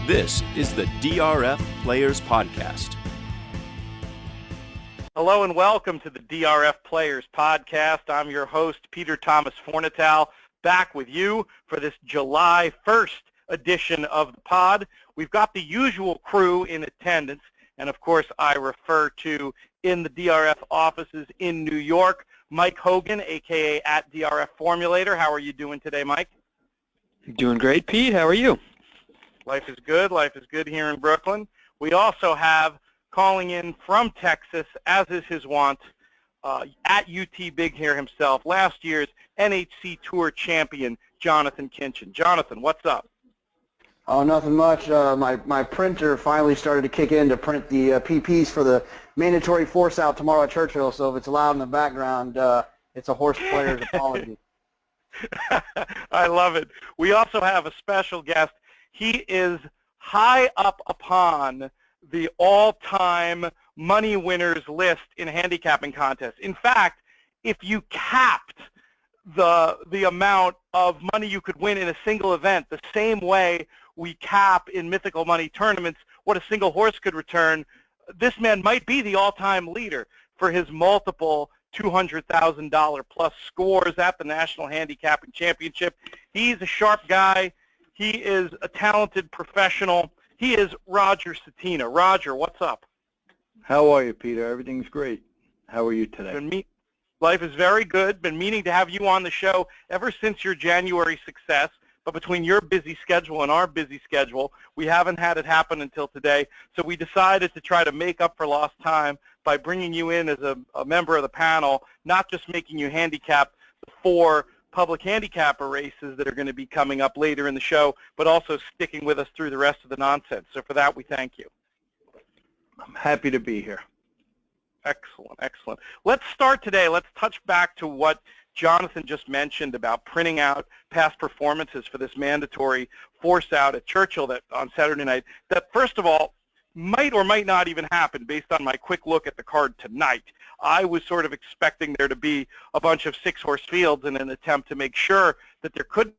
This is the DRF Players Podcast. Hello and welcome to the DRF Players Podcast. I'm your host, Peter Thomas Fornatale, back with you for this July 1st edition of the pod. We've got the usual crew in attendance, and of course I refer to in the DRF offices in New York, Mike Hogan, aka at DRF Formulator. How are you doing today, Mike? Doing great, Pete. How are you? Life is good. Life is good here in Brooklyn. We also have calling in from Texas, as is his wont, at UT Big Hair himself, last year's NHC Tour champion, Jonathon Kinchen. Jonathon, what's up? Oh, nothing much. My printer finally started to kick in to print the PPs for the mandatory force out tomorrow at Churchill, so if it's loud in the background, it's a horse player's apology. I love it. We also have a special guest. He is high up upon the all-time money winners list in handicapping contests. In fact, if you capped the amount of money you could win in a single event the same way we cap in mythical money tournaments what a single horse could return, this man might be the all-time leader for his multiple $200,000 plus scores at the National Handicapping Championship. He's a sharp guy. He is a talented professional. He is Roger Cettina. Roger, what's up? How are you, Peter? Everything's great. How are you today? Life is very good. Been meaning to have you on the show ever since your January success, but between your busy schedule and our busy schedule, we haven't had it happen until today. So we decided to try to make up for lost time by bringing you in as a member of the panel, not just making you handicap the 4 public handicapper races that are going to be coming up later in the show, but also sticking with us through the rest of the nonsense. So for that, we thank you. I'm happy to be here. Excellent, excellent. Let's start today. Let's touch back to what Jonathon just mentioned about printing out past performances for this mandatory force out at Churchill that on Saturday night. That, first of all, might or might not even happen based on my quick look at the card tonight. I was sort of expecting there to be a bunch of 6-horse fields in an attempt to make sure that there couldn't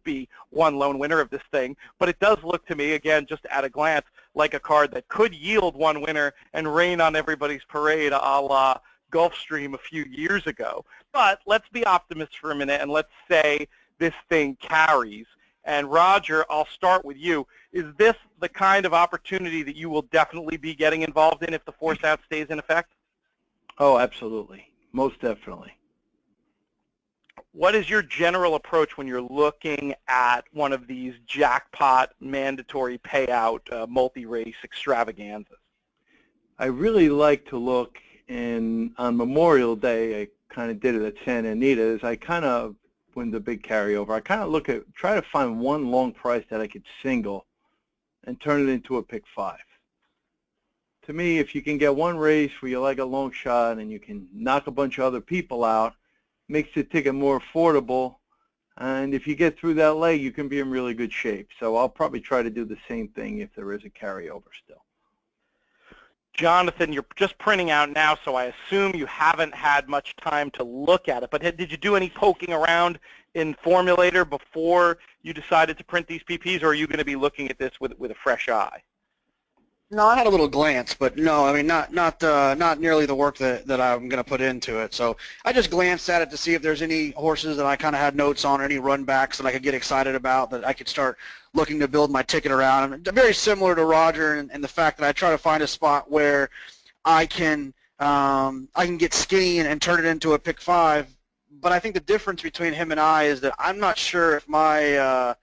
be one lone winner of this thing, but it does look to me, again, just at a glance, like a card that could yield one winner and rain on everybody's parade a la Gulfstream a few years ago. But let's be optimists for a minute and let's say this thing carries. And Roger, I'll start with you. Is this the kind of opportunity that you will definitely be getting involved in if the force out stays in effect? Oh, absolutely. Most definitely. What is your general approach when you're looking at one of these jackpot mandatory payout multi-race extravaganzas? I really like to look on Memorial Day. I kind of did it at Santa Anita. When the big carryover, I kind of try to find one long price that I could single and turn it into a pick 5. To me, if you can get one race where you like a long shot and you can knock a bunch of other people out, makes the ticket more affordable, and if you get through that leg, you can be in really good shape. So I'll probably try to do the same thing if there is a carryover still. Jonathon, you're just printing out now, so I assume you haven't had much time to look at it, but did you do any poking around in Formulator before you decided to print these PPs, or are you going to be looking at this with a fresh eye? No, I had a little glance, but no, I mean, not nearly the work that I'm going to put into it. So I just glanced at it to see if there's any horses that I kind of had notes on, or any run backs that I could get excited about, that I could start looking to build my ticket around. And very similar to Roger and the fact that I try to find a spot where I can get skinny and turn it into a pick 5. But I think the difference between him and I is that I'm not sure if my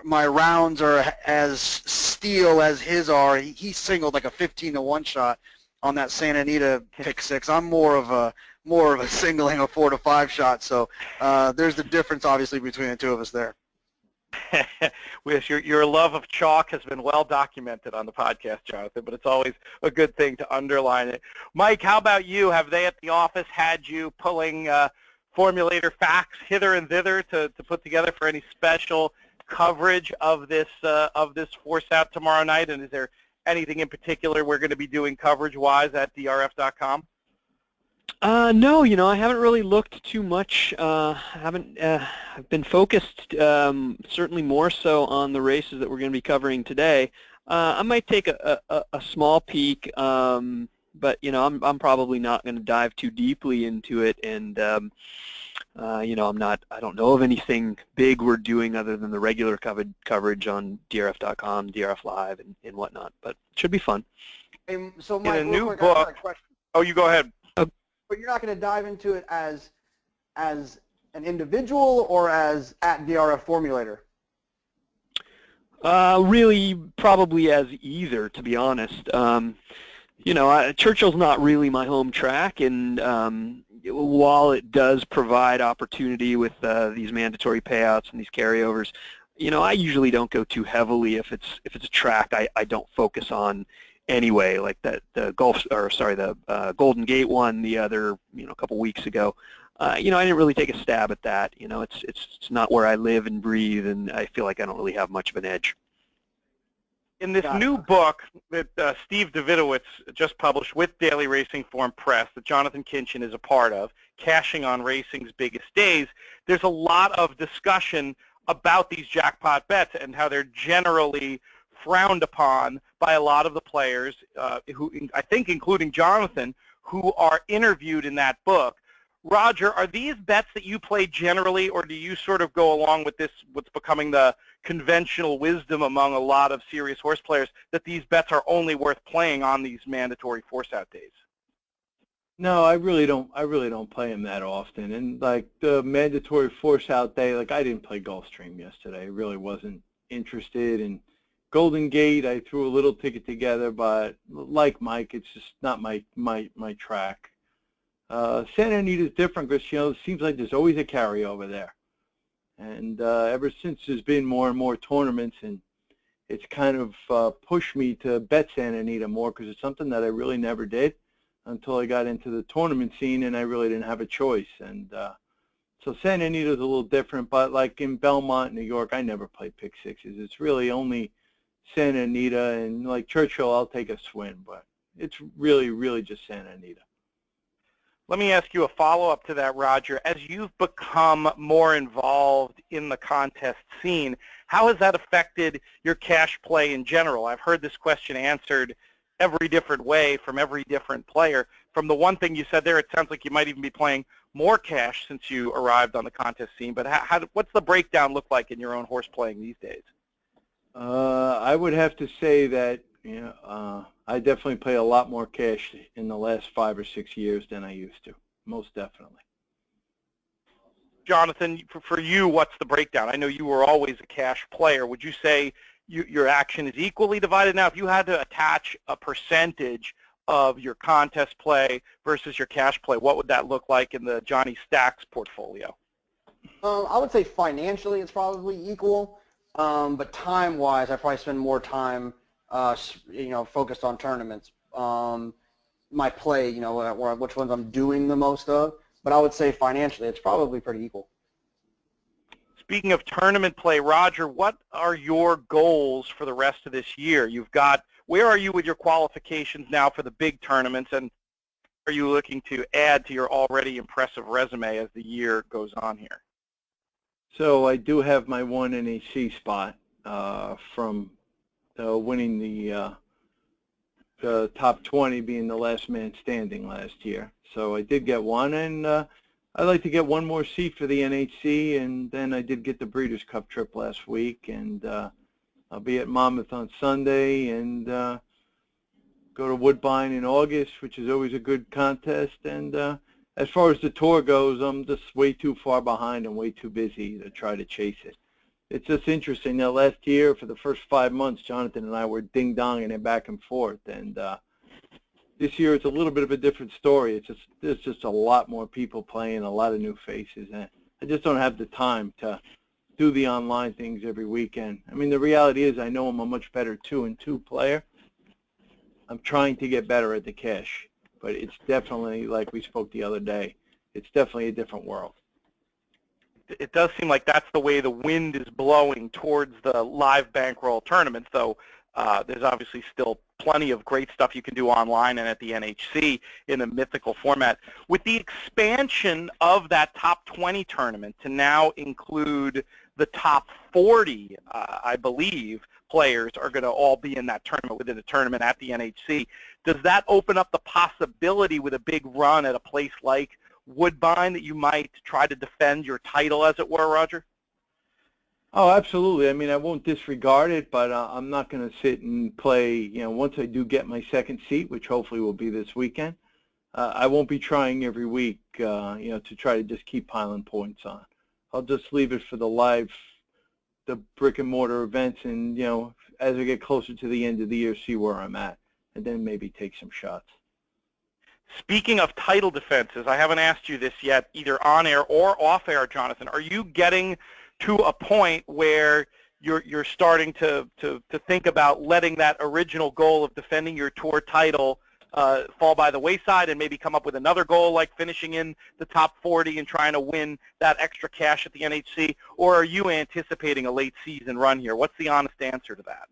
rounds are as steel as his are. He singled like a 15-to-1 shot on that Santa Anita pick 6. I'm more of a singling a 4-to-5 shot. So there's the difference, obviously, between the two of us there. Your love of chalk has been well documented on the podcast, Jonathon, but it's always a good thing to underline it. Mike, how about you? Have they at the office had you pulling Formulator facts hither and thither to put together for any special coverage of this force out tomorrow night? And is there anything in particular we're going to be doing coverage-wise at drf.com? No, I haven't really looked too much. I've been focused certainly more so on the races that we're going to be covering today. I might take a small peek, but I'm probably not going to dive too deeply into it, and I don't know of anything big we're doing other than the regular coverage on DRF.com, DRF Live, and whatnot. But it should be fun. Hey, so Mike, In a real new quick, I got book, a question. oh, you go ahead. But you're not going to dive into it as an individual or as at DRF Formulator? Really, probably as either, to be honest. Churchill's not really my home track, and while it does provide opportunity with these mandatory payouts and these carryovers, I usually don't go too heavily if it's a track I don't focus on anyway, like the Golden Gate one the other a couple weeks ago. I didn't really take a stab at that. It's not where I live and breathe, and I feel like I don't really have much of an edge. In this new book that Steve Davidowitz just published with Daily Racing Form Press that Jonathon Kinchen is a part of, Cashing on Racing's Biggest Days, there's a lot of discussion about these jackpot bets and how they're generally frowned upon by a lot of the players, who I think including Jonathon, who are interviewed in that book. Roger, are these bets that you play generally, or do you sort of go along with this, what's becoming the conventional wisdom among a lot of serious horse players, that these bets are only worth playing on these mandatory force-out days? No, I really don't play them that often. And like the mandatory force-out day, like I didn't play Gulfstream yesterday. I really wasn't interested. In Golden Gate, I threw a little ticket together, but like Mike, it's just not my track. Santa Anita's different because it seems like there's always a carryover there, and ever since there's been more and more tournaments, and it's kind of pushed me to bet Santa Anita more because it's something that I really never did until I got into the tournament scene, and I really didn't have a choice. And so Santa Anita's a little different, but like in Belmont, New York, I never played pick sixes. It's really only Santa Anita, and like Churchill, I'll take a swing, but it's really just Santa Anita. Let me ask you a follow-up to that, Roger. As you've become more involved in the contest scene, how has that affected your cash play in general? I've heard this question answered every different way from every different player. From the one thing you said there, it sounds like you might even be playing more cash since you arrived on the contest scene. But what's the breakdown look like in your own horse playing these days? I would have to say that I definitely play a lot more cash in the last 5 or 6 years than I used to, most definitely. Jonathon, for you, what's the breakdown? I know you were always a cash player. Would you say your action is equally divided now? If you had to attach a percentage of your contest play versus your cash play, what would that look like in the Johnny Stacks portfolio? I would say financially it's probably equal, but time-wise, I probably spend more time focused on tournaments. My play, which ones I'm doing the most of, but I would say financially it's probably pretty equal. Speaking of tournament play, Roger, what are your goals for the rest of this year? Where are you with your qualifications now for the big tournaments, and are you looking to add to your already impressive resume as the year goes on here? So I do have my one NHC spot from winning the top 20, being the last man standing last year. So I did get one, and I'd like to get one more seat for the NHC, and then I did get the Breeders' Cup trip last week, and I'll be at Monmouth on Sunday, and go to Woodbine in August, which is always a good contest. And as far as the tour goes, I'm just way too far behind and way too busy to try to chase it. It's just interesting. Now, last year, for the first 5 months, Jonathon and I were ding-donging it back and forth. And this year, it's a little bit of a different story. There's just a lot more people playing, a lot of new faces. And I just don't have the time to do the online things every weekend. I mean, the reality is I know I'm a much better 2-and-2 player. I'm trying to get better at the cash. But it's definitely, like we spoke the other day, it's definitely a different world. It does seem like that's the way the wind is blowing towards the live bankroll tournament, though there's obviously still plenty of great stuff you can do online and at the NHC in a mythical format. With the expansion of that top 20 tournament to now include the top 40, I believe, players are going to all be in that tournament within the tournament at the NHC. Does that open up the possibility with a big run at a place like Woodbine that you might try to defend your title, as it were, Roger? Oh, absolutely. I mean, I won't disregard it, but I'm not going to sit and play, once I do get my second seat, which hopefully will be this weekend, I won't be trying every week, to try to just keep piling points on. I'll just leave it for the brick and mortar events, and, as I get closer to the end of the year, see where I'm at, and then maybe take some shots. Speaking of title defenses, I haven't asked you this yet, either on air or off air, Jonathan. Are you getting to a point where you're starting to think about letting that original goal of defending your tour title fall by the wayside and maybe come up with another goal like finishing in the top 40 and trying to win that extra cash at the NHC? Or are you anticipating a late season run here? What's the honest answer to that?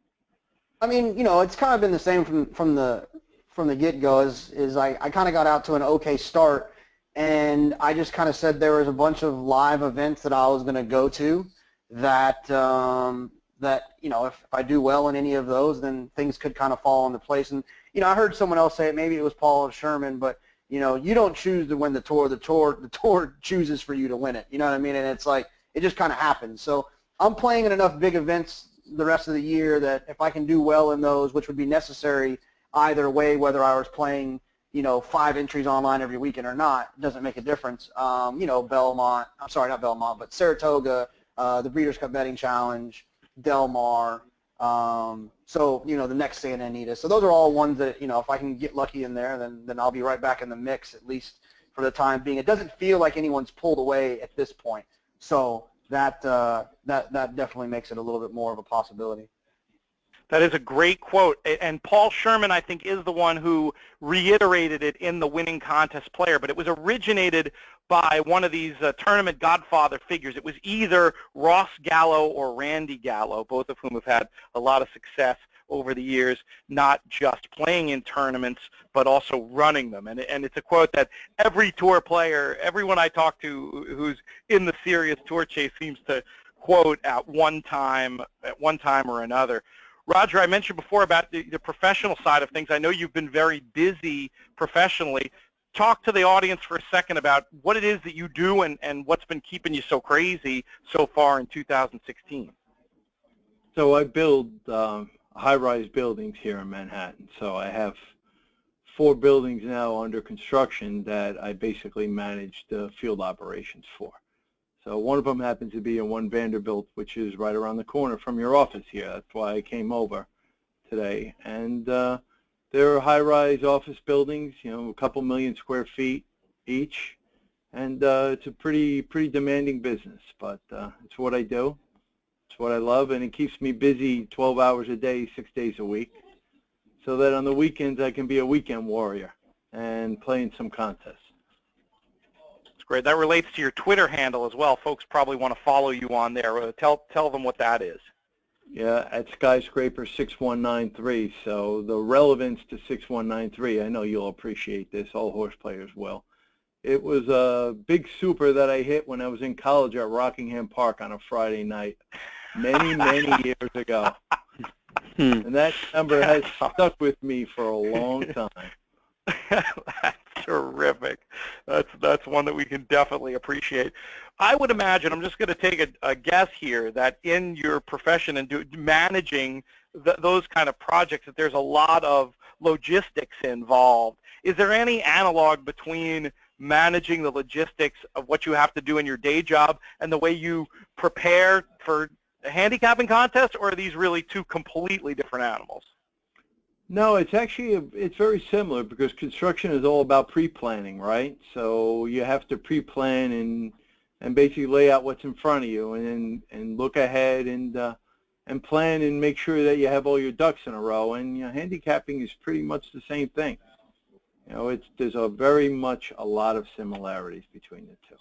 I mean, it's kind of been the same from the get-go. Is I kind of got out to an okay start, and I just kind of said there was a bunch of live events that I was going to go to that if I do well in any of those, then things could kind of fall into place. And I heard someone else say it, maybe it was Paul Sherman, but you don't choose to win the tour. The tour chooses for you to win it. You know what I mean? And it's like it just kind of happens. So I'm playing in enough big events the rest of the year that if I can do well in those, which would be necessary either way, whether I was playing 5 entries online every weekend or not, it doesn't make a difference. Belmont, I'm sorry, not Belmont, but Saratoga, the Breeders' Cup Betting Challenge, Del Mar, so, the next Santa Anita. So those are all ones that, if I can get lucky in there, then I'll be right back in the mix, at least for the time being. It doesn't feel like anyone's pulled away at this point. So that definitely makes it a little bit more of a possibility. That is a great quote, and Paul Sherman, I think, is the one who reiterated it in the Winning Contest Player, but it was originated by one of these tournament godfather figures. It was either Ross Gallo or Randy Gallo, both of whom have had a lot of success over the years, not just playing in tournaments, but also running them. And it's a quote that every tour player, everyone I talk to who's in the serious tour chase seems to quote at one time or another. Roger, I mentioned before about the professional side of things. I know you've been very busy professionally. Talk to the audience for a second about what it is that you do and what's been keeping you so crazy so far in 2016. So I build high-rise buildings here in Manhattan. So I have 4 buildings now under construction that I basically manage the field operations for. So one of them happens to be in One Vanderbilt, which is right around the corner from your office here. That's why I came over today. And they're high-rise office buildings, a couple million square feet each. And it's a pretty demanding business, but it's what I do. It's what I love, and it keeps me busy 12 hours a day, 6 days a week, so that on the weekends I can be a weekend warrior and play in some contests. Great. That relates to your Twitter handle as well. Folks probably want to follow you on there. Tell them what that is. Yeah, at Skyscraper 6193. So the relevance to 6193, I know you'll appreciate this. All horse players will. It was a big super that I hit when I was in college at Rockingham Park on a Friday night many years ago. And that number has stuck with me for a long time. That's terrific. That's one that we can definitely appreciate. I would imagine, I'm just going to take a guess here, that in your profession and managing those kind of projects, that there's a lot of logistics involved. Is there any analog between managing the logistics of what you have to do in your day job and the way you prepare for a handicapping contest, or are these really two completely different animals? No, it's very similar, because construction is all about pre-planning, right? So you have to pre-plan and basically lay out what's in front of you, and look ahead and plan and make sure that you have all your ducks in a row. And handicapping is pretty much the same thing. There's a lot of similarities between the two.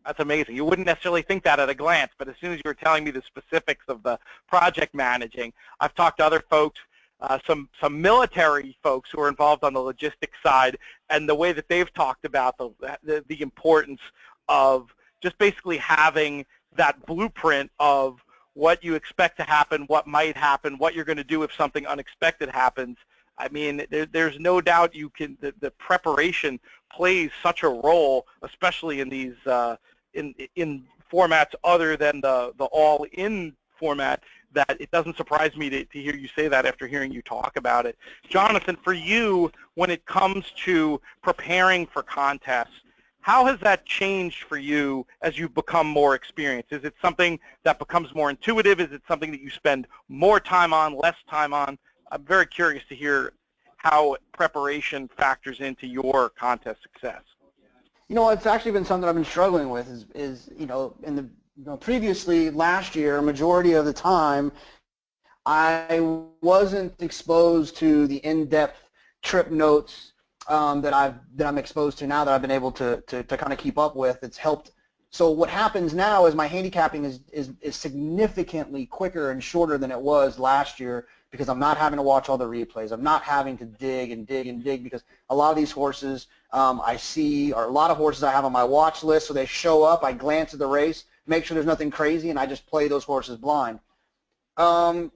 That's amazing. You wouldn't necessarily think that at a glance, but as soon as you were telling me the specifics of the project managing, I've talked to other folks some military folks who are involved on the logistics side, and the way that they've talked about the importance of just basically having that blueprint of what you expect to happen, what might happen, what you're going to do if something unexpected happens. I mean, there's no doubt the preparation plays such a role, especially in these in formats other than the all-in format, that it doesn't surprise me to hear you say that after hearing you talk about it. Jonathon, for you, when it comes to preparing for contests, how has that changed for you as you've become more experienced? Is it something that becomes more intuitive? Is it something that you spend more time on, less time on? I'm very curious to hear how preparation factors into your contest success. You know, it's actually been something I've been struggling with is previously last year, a majority of the time, I wasn't exposed to the in-depth trip notes that I'm exposed to now, that I've been able to kind of keep up with. It's helped. So what happens now is my handicapping is significantly quicker and shorter than it was last year, because I'm not having to watch all the replays. I'm not having to dig and dig and dig, because a lot of these horses I see, or a lot of horses I have on my watch list, so they show up, I glance at the race, make sure there's nothing crazy, and I just play those horses blind. I'm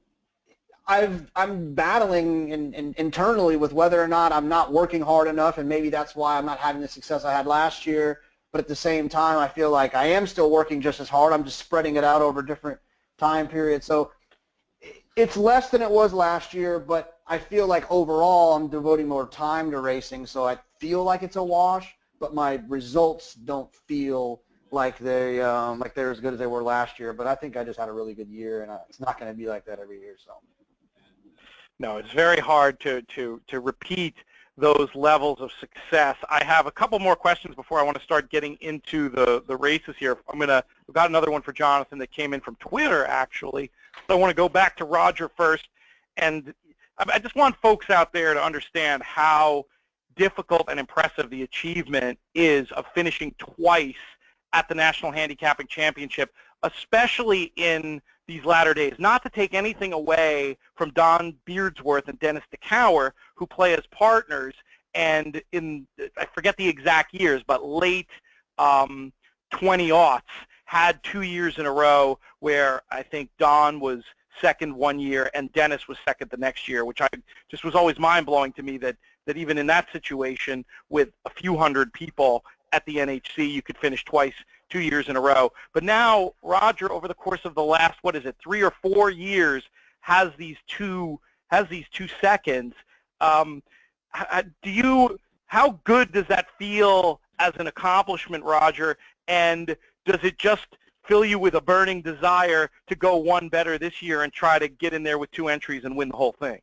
battling internally with whether or not I'm not working hard enough, and maybe that's why I'm not having the success I had last year. But at the same time, I feel like I am still working just as hard. I'm just spreading it out over different time periods. So it's less than it was last year, but I feel like overall I'm devoting more time to racing, so I feel like it's a wash, but my results don't feel like they're as good as they were last year. But I think I just had a really good year, and it's not going to be like that every year. So no, it's very hard to repeat those levels of success. I have a couple more questions before I want to start getting into the races here. We've got another one for Jonathon that came in from Twitter, actually. So I want to go back to Roger first, and I just want folks out there to understand how difficult and impressive the achievement is of finishing twice at the National Handicapping Championship, especially in these latter days. Not to take anything away from Don Beardsworth and Dennis DeCower, who play as partners, and in, I forget the exact years, but late 20-aughts, had 2 years in a row where I think Don was second one year and Dennis was second the next year, which I just was always mind-blowing to me that even in that situation with a few hundred people at the NHC, you could finish twice 2 years in a row. But now Roger, over the course of the last, 3 or 4 years, has these two seconds. How good does that feel as an accomplishment, Roger? And does it just fill you with a burning desire to go one better this year and try to get in there with 2 entries and win the whole thing?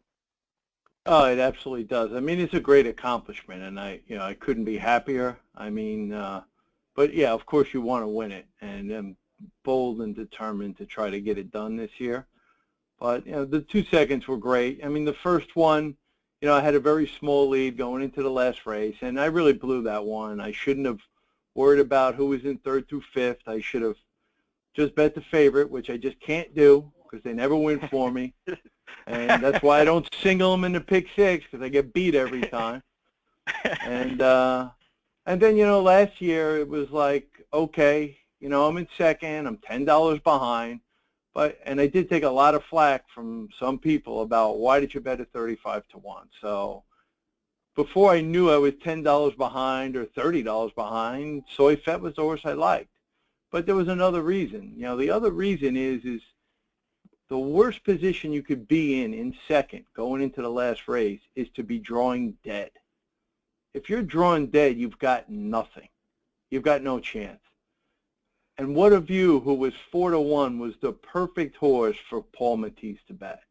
Oh, it absolutely does. I mean, it's a great accomplishment, and I couldn't be happier. I mean, but yeah, of course you want to win it, and I'm bold and determined to try to get it done this year. But the 2 seconds were great. I mean, the first one, I had a very small lead going into the last race, and I really blew that one. I shouldn't have worried about who was in 3rd through 5th. I should have just bet the favorite, which I just can't do because they never win for me. And that's why I don't single them in the pick 6, because I get beat every time. And then, last year it was like, okay, I'm in second, I'm $10 behind. And I did take a lot of flack from some people about, why did you bet at 35 to 1? So before I knew I was $10 behind or $30 behind, Soy Fett was the horse I liked. But there was another reason. The other reason is the worst position you could be in second going into the last race is to be drawing dead. If you're drawing dead, you've got nothing. You've got no chance. And what of you, who was 4 to 1, was the perfect horse for Paul Matisse to bet?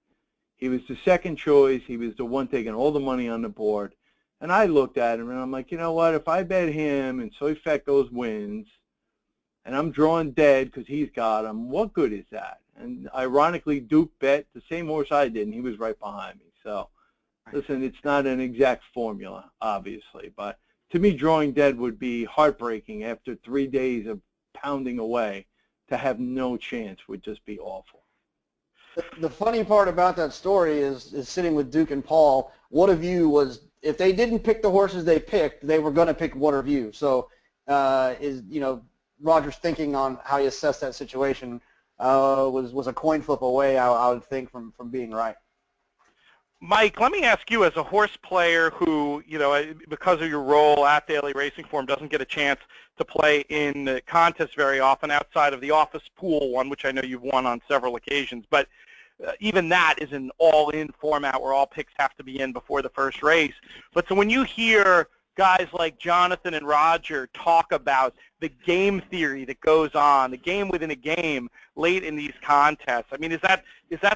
He was the second choice. He was the one taking all the money on the board. And I looked at him and I'm like, you know what? If I bet him and Soy Fett goes wins, and I'm drawing dead because he's got him, what good is that? And ironically, Duke bet the same horse I did, and he was right behind me. So, listen, it's not an exact formula, obviously, but to me, drawing dead would be heartbreaking after 3 days of pounding away. To have no chance would just be awful. The funny part about that story is sitting with Duke and Paul, one of you was, if they didn't pick the horses they picked, they were going to pick one of you. So Roger's thinking on how you assess that situation was a coin flip away, I would think, from being right. Mike, let me ask you, as a horse player who, because of your role at Daily Racing Form, doesn't get a chance to play in contests very often outside of the office pool one, which I know you've won on several occasions, but even that is an all-in format where all picks have to be in before the first race. But so when you hear guys like Jonathon and Roger talk about the game theory that goes on, the game within a game late in these contests, I mean, is that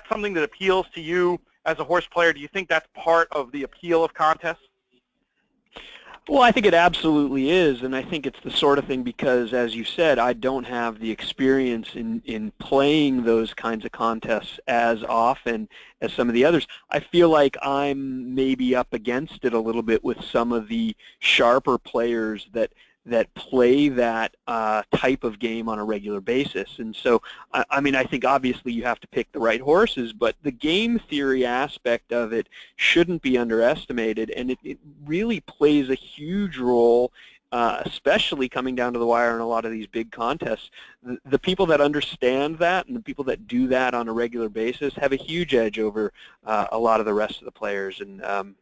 something that appeals to you as a horse player? Do you think that's part of the appeal of contests? Well, I think it absolutely is, and I think it's the sort of thing because, as you said, I don't have the experience in playing those kinds of contests as often as some of the others. I feel like I'm maybe up against it a little bit with some of the sharper players that play that type of game on a regular basis. And so, I mean, I think obviously you have to pick the right horses, but the game theory aspect of it shouldn't be underestimated, and it really plays a huge role, especially coming down to the wire in a lot of these big contests. The people that understand that and the people that do that on a regular basis have a huge edge over a lot of the rest of the players. And,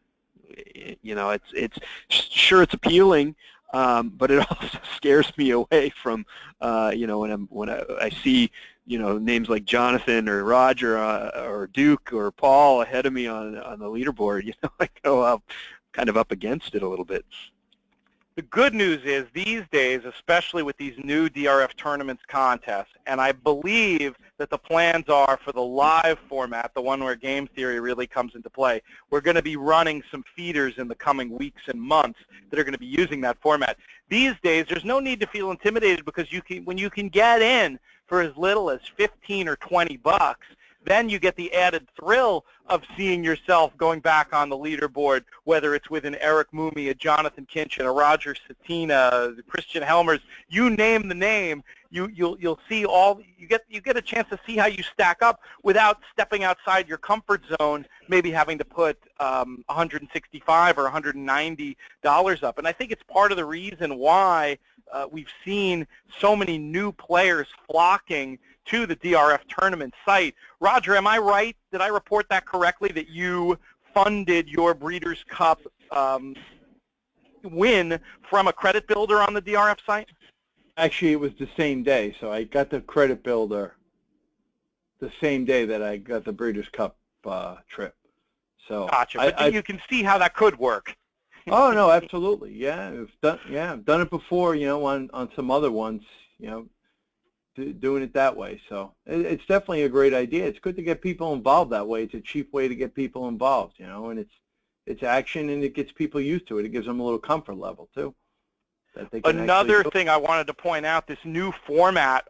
it's sure it's appealing, but it also scares me away from, when I see, names like Jonathon or Roger or Duke or Paul ahead of me on the leaderboard. I go up, kind of up against it a little bit. The good news is these days, especially with these new DRF tournaments contests, and I believe that the plans are for the live format, the one where game theory really comes into play, we're going to be running some feeders in the coming weeks and months that are going to be using that format. These days, there's no need to feel intimidated because when you can get in for as little as 15 or 20 bucks, then you get the added thrill of seeing yourself going back on the leaderboard, whether it's with an Eric Moomey, a Jonathon Kinchen, a Roger Cettina, a Christian Helmers, you name the name, you'll see you get a chance to see how you stack up without stepping outside your comfort zone, maybe having to put $165 or $190 up. And I think it's part of the reason why we've seen so many new players flocking to the DRF tournament site. Roger, am I right? Did I report that correctly, that you funded your Breeders' Cup win from a credit builder on the DRF site? Actually, it was the same day, so I got the credit builder the same day that I got the Breeders' Cup trip. So gotcha. But you can see how that could work. Oh no, absolutely. Yeah, I've done it before. On some other ones. Doing it that way. So it's definitely a great idea. It's good to get people involved that way. It's a cheap way to get people involved, and it's action, and it gets people used to it. It gives them a little comfort level too. Another thing I wanted to point out, this new format,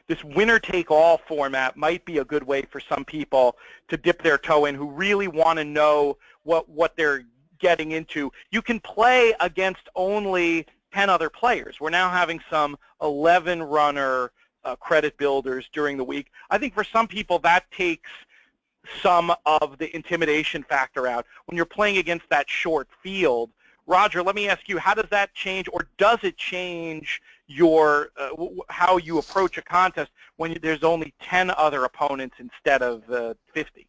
this winner-take-all format might be a good way for some people to dip their toe in who really want to know what they're getting into. You can play against only 10 other players. We're now having some 11-runner credit builders during the week. I think for some people that takes some of the intimidation factor out. When you're playing against that short field, Roger, let me ask you, how does that change, or does it change your how you approach a contest when there's only 10 other opponents instead of 50?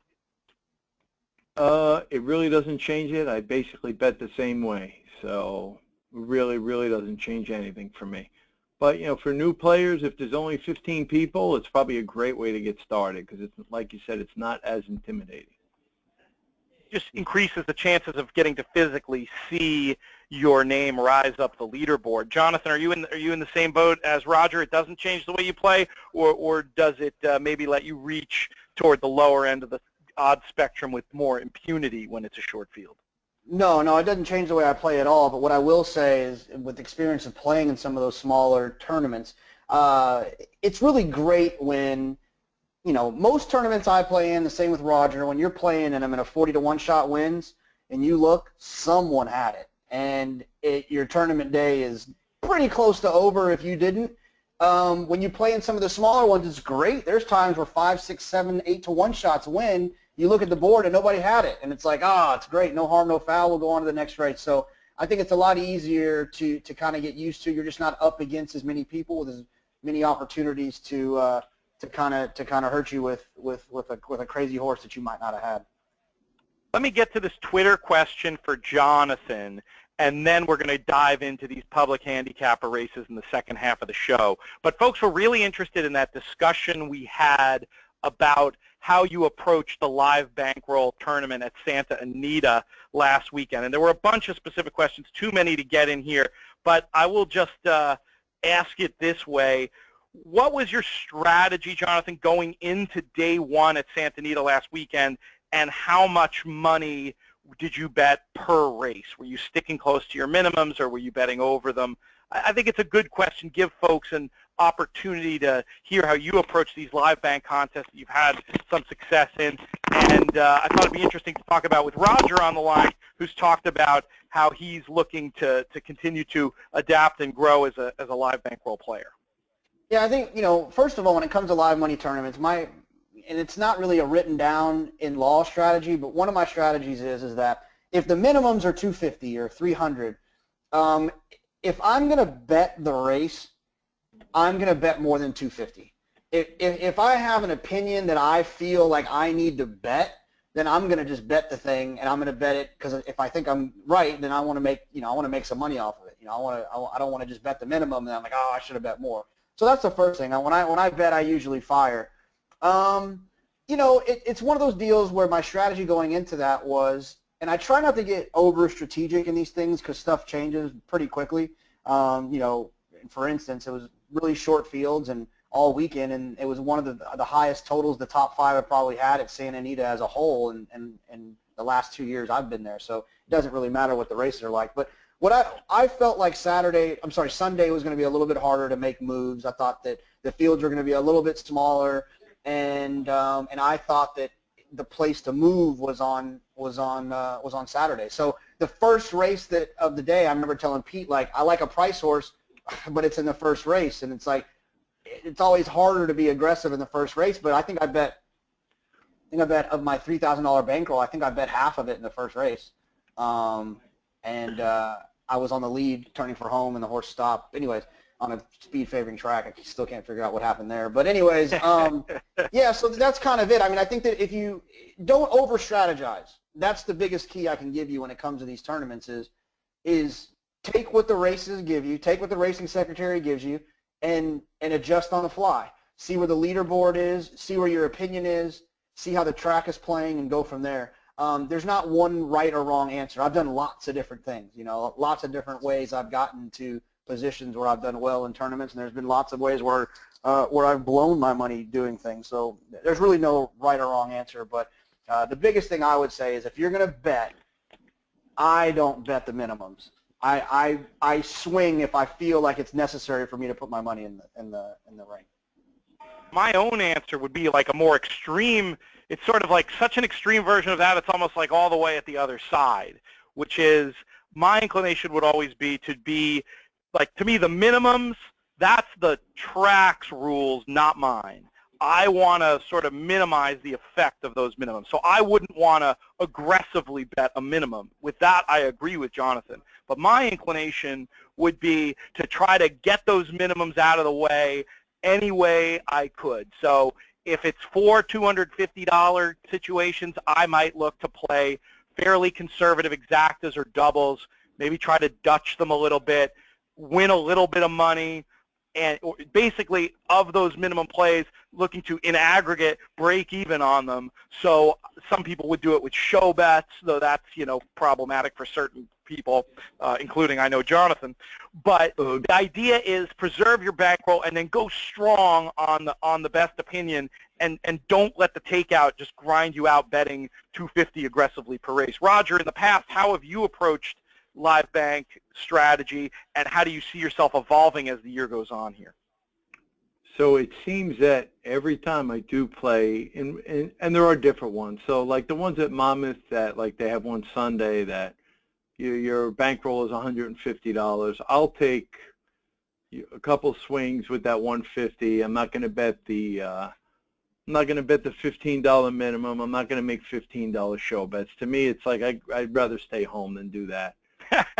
It really doesn't change it. I basically bet the same way, so it really doesn't change anything for me. But, for new players, if there's only 15 people, it's probably a great way to get started because, it's like you said, it's not as intimidating. Just increases the chances of getting to physically see your name rise up the leaderboard. Jonathon, are you in the same boat as Roger? It doesn't change the way you play, or does it maybe let you reach toward the lower end of the odds spectrum with more impunity when it's a short field? No, it doesn't change the way I play at all, but what I will say is, with experience of playing in some of those smaller tournaments, it's really great when, most tournaments I play in, the same with Roger, when you're playing and I'm in a 40-to-1 shot wins, and you look, someone had it, and your tournament day is pretty close to over if you didn't, When you play in some of the smaller ones, it's great. There's times where 5, 6, 7, 8-to-1 shots win. You look at the board and nobody had it, and it's like, it's great. No harm, no foul. We'll go on to the next race. So I think it's a lot easier to kind of get used to. You're just not up against as many people with as many opportunities to kind of hurt you with a crazy horse that you might not have had. Let me get to this Twitter question for Jonathan, and then we're going to dive into these public handicapper races in the second half of the show. But folks were really interested in that discussion we had about how you approach the live bankroll tournament at Santa Anita last weekend. And there were a bunch of specific questions, too many to get in here, but I will just ask it this way. What was your strategy, Jonathan, going into day one at Santa Anita last weekend, and how much money did you bet per race? Were you sticking close to your minimums, or were you betting over them? I think it's a good question. Give folks an opportunity to hear how you approach these live bank contests that you've had some success in. And I thought it'd be interesting to talk about with Roger on the line, who's talked about how he's looking to continue to adapt and grow as a live bankroll player. Yeah, I think, first of all, when it comes to live money tournaments, and it's not really a written down in law strategy, but one of my strategies is that if the minimums are 250 or 300, if I'm going to bet the race, I'm going to bet more than 250. If I have an opinion that I feel like I need to bet, then I'm going to just bet the thing, and I'm going to bet it because if I think I'm right, then I want to make some money off of it. I don't want to just bet the minimum, and I'm like, I should have bet more. So that's the first thing. When I bet, I usually fire. It's one of those deals where my strategy going into that was, and I try not to get over strategic in these things because stuff changes pretty quickly. For instance, it was really short fields and all weekend, and it was one of the highest totals, the top 5 I probably had at Santa Anita as a whole, and the last 2 years I've been there. So it doesn't really matter what the races are like. But what I felt like Sunday was going to be a little bit harder to make moves. I thought that the fields were going to be a little bit smaller, and I thought that the place to move was on Saturday. So the first race of the day, I remember telling Pete, like, I like a price horse, but it's in the first race, and it's like it's always harder to be aggressive in the first race. But I think I bet of my $3,000 bankroll, I think I bet half of it in the first race, and I was on the lead, turning for home, and the horse stopped. Anyways, on a speed favoring track, I still can't figure out what happened there. But anyways, yeah. So that's kind of it. I mean, I think that if you don't over strategize, that's the biggest key I can give you when it comes to these tournaments is take what the races give you, take what the racing secretary gives you, and adjust on the fly. See where the leaderboard is, see where your opinion is, see how the track is playing, and go from there. There's not one right or wrong answer. I've done lots of different things, lots of different ways I've gotten to positions where I've done well in tournaments, and there's been lots of ways where I've blown my money doing things. So there's really no right or wrong answer, but the biggest thing I would say is if you're going to bet, I don't bet the minimums. I swing if I feel like it's necessary for me to put my money in the ring. My own answer would be like a more extreme. It's sort of like such an extreme version of that. It's almost like all the way at the other side, which is my inclination would always be to be like, to me, the minimums, that's the track's rules, not mine. I want to sort of minimize the effect of those minimums. So I wouldn't want to aggressively bet a minimum. With that, I agree with Jonathan. But my inclination would be to try to get those minimums out of the way any way I could. So if it's 4 $250 situations, I might look to play fairly conservative exactas or doubles, maybe try to Dutch them a little bit, win a little bit of money, and basically of those minimum plays, looking to, in aggregate, break even on them. So some people would do it with show bets, though that's, problematic for certain people, including, I know, Jonathan. But the idea is preserve your bankroll and then go strong on the best opinion, and don't let the takeout just grind you out betting $250 aggressively per race. Roger, in the past, how have you approached live bank strategy, and how do you see yourself evolving as the year goes on here? So it seems that every time I do play, and there are different ones. So like the ones at Monmouth that like they have one Sunday that your bankroll is $150. I'll take a couple swings with that 150. I'm not going to bet the $15 minimum. I'm not going to make $15 show bets. To me, it's like I'd rather stay home than do that.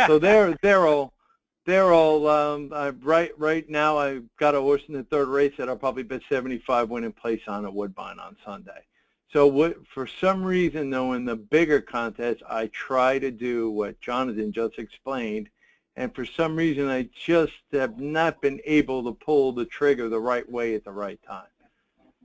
So they're all right now. I've got a horse in the third race that I'll probably bet 75 winning place on at Woodbine on Sunday. So for some reason, though, in the bigger contest, I try to do what Jonathon just explained, and for some reason, I just have not been able to pull the trigger the right way at the right time.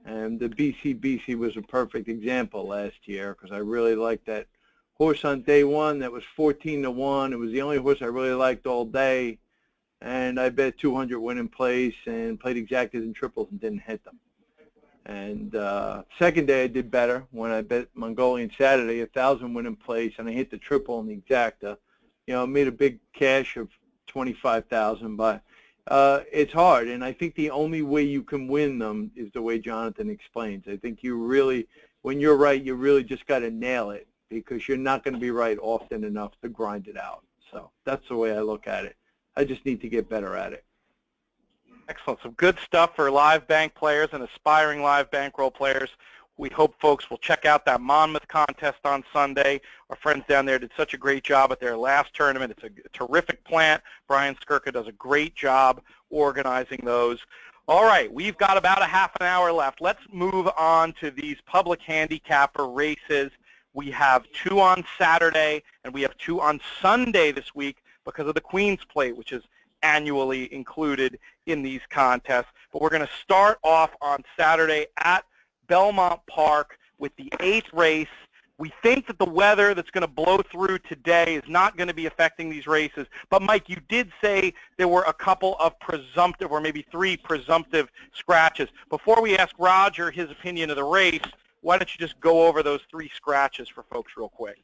And the BC was a perfect example last year because I really liked that horse on day one that was 14-1. It was the only horse I really liked all day, and I bet 200 winning place and played exactas and triples and didn't hit them. And second day I did better when I bet Mongolian Saturday 1,000 winning place and I hit the triple in the exacta. I made a big cash of 25,000, but it's hard, and I think the only way you can win them is the way Jonathon explains. I think you really, when you're right, you really just got to nail it because you're not going to be right often enough to grind it out. So that's the way I look at it. I just need to get better at it. Excellent. Some good stuff for live bank players and aspiring live bankroll players. We hope folks will check out that Monmouth contest on Sunday. Our friends down there did such a great job at their last tournament. It's a terrific plant. Brian Skirka does a great job organizing those. All right, we've got about a half an hour left. Let's move on to these public handicapper races. We have 2 on Saturday, and we have 2 on Sunday this week because of the Queen's Plate, which is annually included in these contests. But we're going to start off on Saturday at Belmont Park with the 8th race. We think that the weather that's going to blow through today is not going to be affecting these races. But, Mike, you did say there were a couple of presumptive, or maybe 3 presumptive scratches. Before we ask Roger his opinion of the race, why don't you just go over those 3 scratches for folks real quick?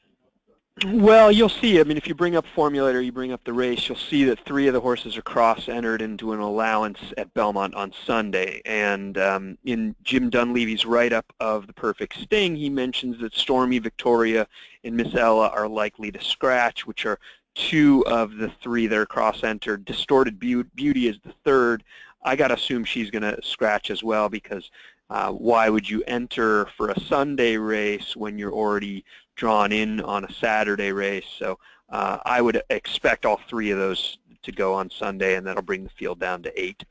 Well, you'll see. I mean, if you bring up Formulator, you bring up the race, you'll see that 3 of the horses are cross-entered into an allowance at Belmont on Sunday. And in Jim Dunleavy's write-up of the Perfect Sting, he mentions that Stormy, Victoria, and Miss Ella are likely to scratch, which are 2 of the 3 that are cross-entered. Distorted Beauty is the 3rd. I got to assume she's going to scratch as well because why would you enter for a Sunday race when you're already drawn in on a Saturday race? So I would expect all 3 of those to go on Sunday, and that'll bring the field down to 8.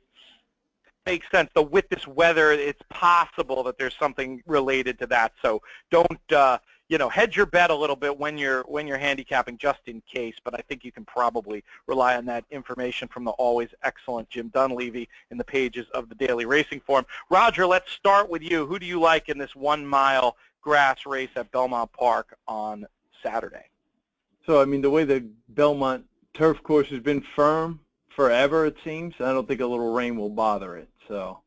Makes sense. Though with this weather, it's possible that there's something related to that. So don't hedge your bet a little bit when you're handicapping, just in case. But I think you can probably rely on that information from the always excellent Jim Dunleavy in the pages of the Daily Racing Form. Roger, let's start with you. Who do you like in this 1-mile grass race at Belmont Park on Saturday? So, I mean, the way the Belmont turf course has been firm forever, it seems, I don't think a little rain will bother it. So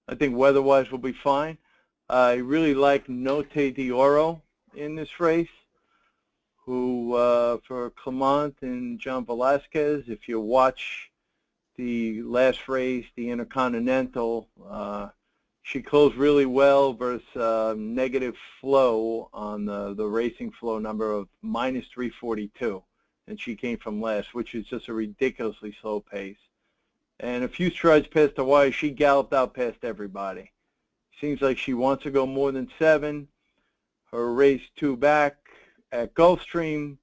I think weather-wise we'll be fine. I really like Note d'Oro in this race, who for Clement and John Velasquez, if you watch the last race, the Intercontinental, she closed really well versus negative flow on the racing flow number of minus 342, and she came from last, which is just a ridiculously slow pace. And a few strides past the wire, she galloped out past everybody. Seems like she wants to go more than 7. Her race 2 back at Gulfstream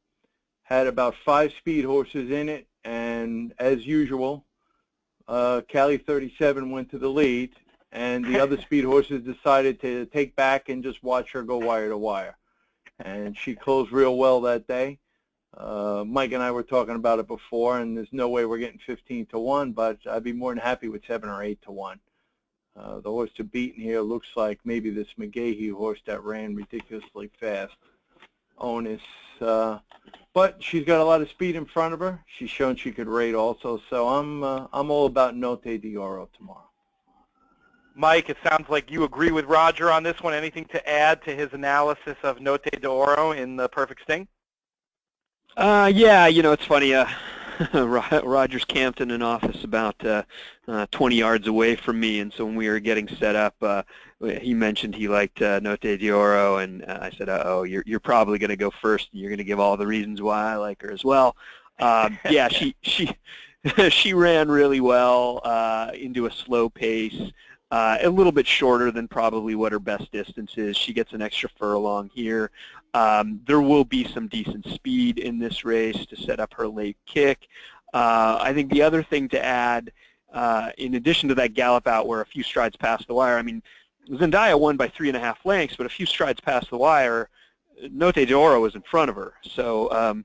had about 5 speed horses in it, and as usual, Cali 37 went to the lead, and the other speed horses decided to take back and just watch her go wire to wire. And she closed real well that day. Mike and I were talking about it before, and there's no way we're getting 15-1, but I'd be more than happy with 7 or 8-1. The horse to beat in here looks like maybe this McGahee horse that ran ridiculously fast, Onus. But she's got a lot of speed in front of her. She's shown she could rate also, so I'm all about Note d'Oro tomorrow. Mike, it sounds like you agree with Roger on this one. Anything to add to his analysis of Note d'Oro in the Perfect Sting? Yeah, it's funny. Roger's camped in an office about 20 yards away from me, and so when we were getting set up, he mentioned he liked Note d'Oro, and I said, "Uh-oh, you're probably going to go first, and you're going to give all the reasons why I like her as well." Yeah, She ran really well into a slow pace, a little bit shorter than probably what her best distance is. She gets an extra furlong here. There will be some decent speed in this race to set up her late kick. I think the other thing to add, in addition to that gallop out where a few strides past the wire, I mean, Zendaya won by 3.5 lengths, but a few strides past the wire, Note de Oro was in front of her. So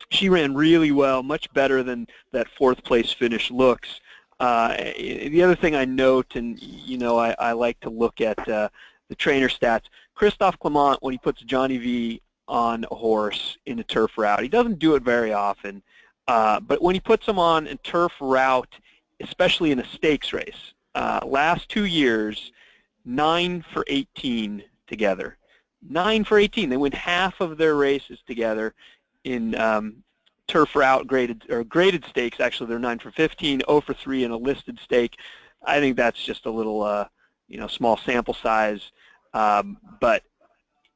she ran really well, much better than that 4th place finish looks. The other thing I note, and I like to look at the trainer stats, Christophe Clement, when he puts Johnny V on a horse in a turf route, he doesn't do it very often, but when he puts him on a turf route, especially in a stakes race, last 2 years, 9 for 18 together. 9 for 18. They win half of their races together in turf route graded stakes. Actually, they're 9 for 15, 0 for 3 in a listed stake. I think that's just a little, small sample size. But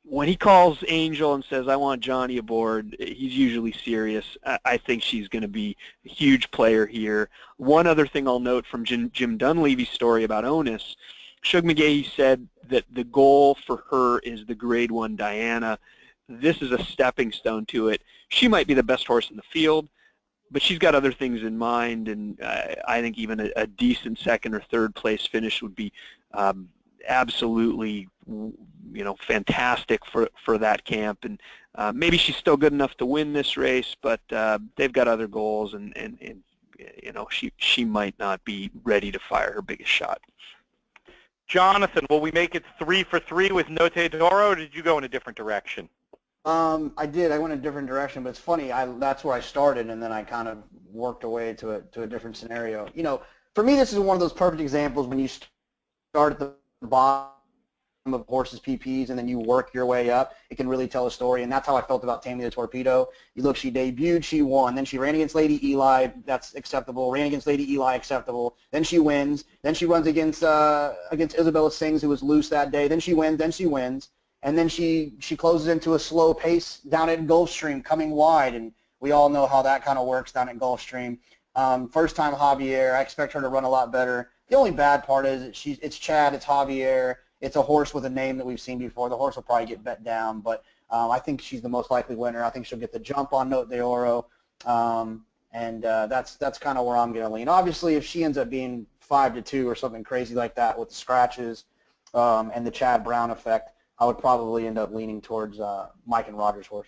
when he calls Angel and says, "I want Johnny aboard," he's usually serious. I think she's going to be a huge player here. One other thing I'll note from Jim Dunleavy's story about Onus, Shug McGahee said that the goal for her is the Grade 1 Diana. This is a stepping stone to it. She might be the best horse in the field, but she's got other things in mind, and I think even a decent 2nd or 3rd place finish would be absolutely, fantastic for that camp. And maybe she's still good enough to win this race, but they've got other goals, and she might not be ready to fire her biggest shot. Jonathan, will we make it 3 for 3 with Note d'Oro, or did you go in a different direction? I did. I went in a different direction, but it's funny. That's where I started, and then I kind of worked away to a different scenario. For me, this is one of those perfect examples when you start at the bottom of horses' PPs and then you work your way up. It can really tell a story, and that's how I felt about Tammy the Torpedo. You look, she debuted, she won, then she ran against Lady Eli, that's acceptable. Ran against Lady Eli, acceptable. Then she wins. Then she runs against Isabella Sings, who was loose that day. Then she wins. Then she wins. And then she closes into a slow pace down at Gulfstream, coming wide, and we all know how that kind of works down at Gulfstream. First time Javier, I expect her to run a lot better. The only bad part is that it's Chad, it's Javier, it's a horse with a name that we've seen before. The horse will probably get bet down, but I think she's the most likely winner. I think she'll get the jump on Note d'Oro, and that's kind of where I'm going to lean. Obviously, if she ends up being 5-2 or something crazy like that with the scratches and the Chad Brown effect, I would probably end up leaning towards Mike and Roger's horse.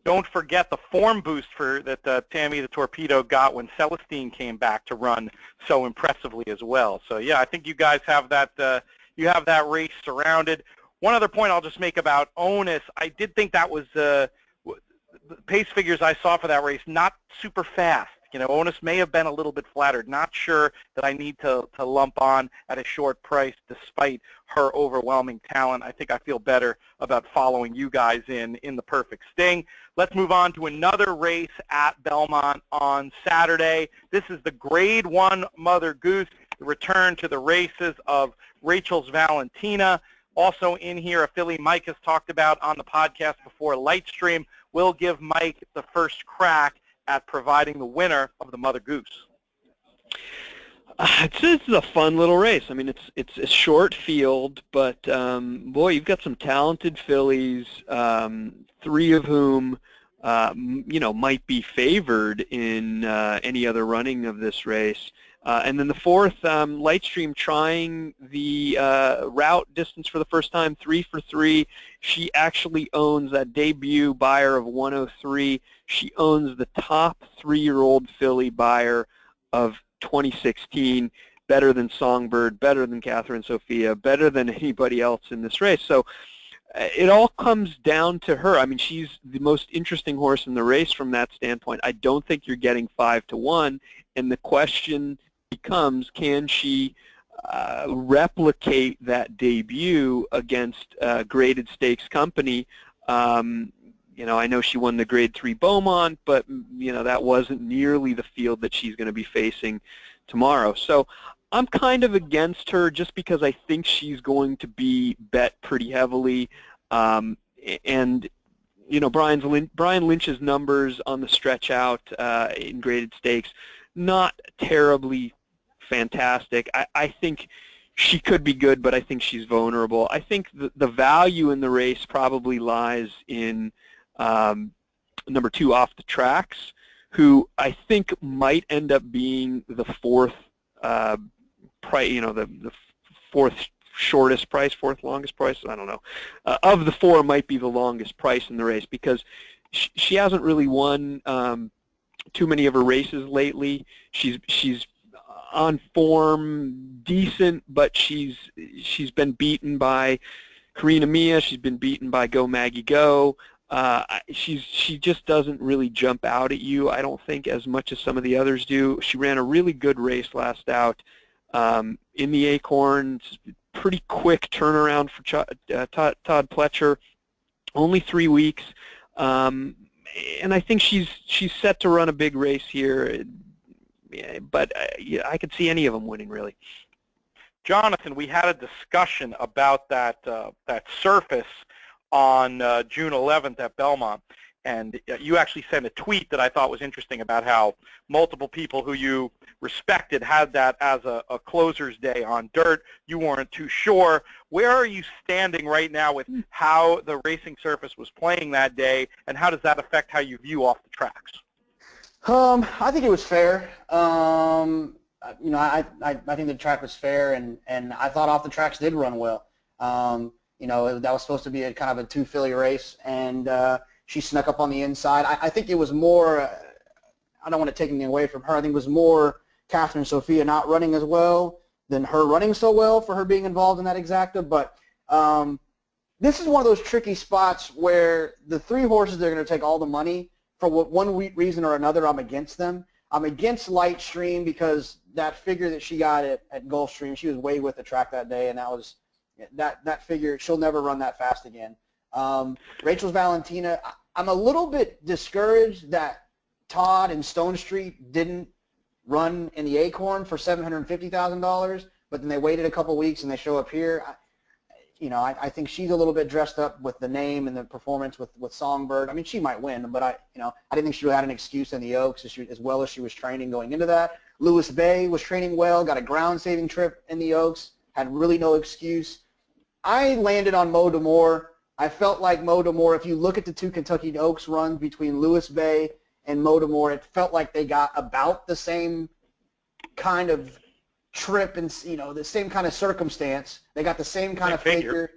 Don't forget the form boost that Tammy the Torpedo got when Celestine came back to run so impressively as well. So yeah, I think you guys have that. You have that race surrounded. One other point I'll just make about Onus. I did think that was the pace figures I saw for that race not super fast. Onus may have been a little bit flattered. Not sure that I need to lump on at a short price despite her overwhelming talent. I think I feel better about following you guys in the Perfect Sting. Let's move on to another race at Belmont on Saturday. This is the Grade 1 Mother Goose, the return to the races of Rachel's Valentina. Also in here, a filly Mike has talked about on the podcast before, Lightstream. We'll give Mike the first crack at providing the winner of the Mother Goose. It's a fun little race. I mean, it's a short field, but boy, you've got some talented fillies, 3 of whom might be favored in any other running of this race. And then the 4th, Lightstream, trying the route distance for the first time, 3 for 3. She actually owns that debut buyer of 103. She owns the top 3-year-old filly buyer of 2016, better than Songbird, better than Catherine Sophia, better than anybody else in this race. So it all comes down to her. I mean, she's the most interesting horse in the race from that standpoint. I don't think you're getting 5-1, and the question becomes, can she replicate that debut against graded stakes company? I know she won the Grade 3 Beaumont, but that wasn't nearly the field that she's going to be facing tomorrow. So I'm kind of against her just because I think she's going to be bet pretty heavily. And you know, Brian Lynch's numbers on the stretch out in graded stakes, not terribly fantastic. I think she could be good, but I think she's vulnerable. I think the value in the race probably lies in number 2, Off the Tracks, who I think might end up being the fourth price, you know, the fourth shortest price, fourth longest price, I don't know. Of the 4, might be the longest price in the race because she hasn't really won too many of her races lately. She's on form, decent, but she's been beaten by Karina Mia. She's been beaten by Go Maggie Go. She just doesn't really jump out at you, I don't think, as much as some of the others do. She ran a really good race last out in the Acorns. Pretty quick turnaround for Todd Pletcher. Only 3 weeks, and I think she's set to run a big race here. But yeah, I could see any of them winning, really. Jonathan, we had a discussion about that surface on June 11th at Belmont, and you actually sent a tweet that I thought was interesting about how multiple people who you respected had that as a closer's day on dirt. You weren't too sure. Where are you standing right now with how the racing surface was playing that day, and how does that affect how you view off the tracks? I think it was fair. You know, I think the track was fair, and I thought Off the Tracks did run well. You know, that was supposed to be a kind of a 2 filly race, and she snuck up on the inside. I think it was more, I don't want to take anything away from her, I think it was more Catherine Sophia not running as well than her running so well for her being involved in that exacta. But this is one of those tricky spots where the 3 horses that are going to take all the money, for one reason or another, I'm against them. I'm against Lightstream because that figure that she got at Gulfstream, she was way with the track that day, and that figure, she'll never run that fast again. Rachel's Valentina, I'm a little bit discouraged that Todd and Stone Street didn't run in the Acorn for $750,000, but then they waited a couple weeks and they show up here. You know, I think she's a little bit dressed up with the name and the performance with Songbird. I mean, she might win, but I didn't think she had an excuse in the Oaks as well as she was training going into that. Lewis Bay was training well, got a ground-saving trip in the Oaks, had really no excuse. I landed on Mo D'Amour. I felt like Mo D'Amour, if you look at the 2 Kentucky Oaks runs between Lewis Bay and Mo D'Amour, it felt like they got about the same kind of trip and, you know, the same kind of circumstance. They got the same kind of figure,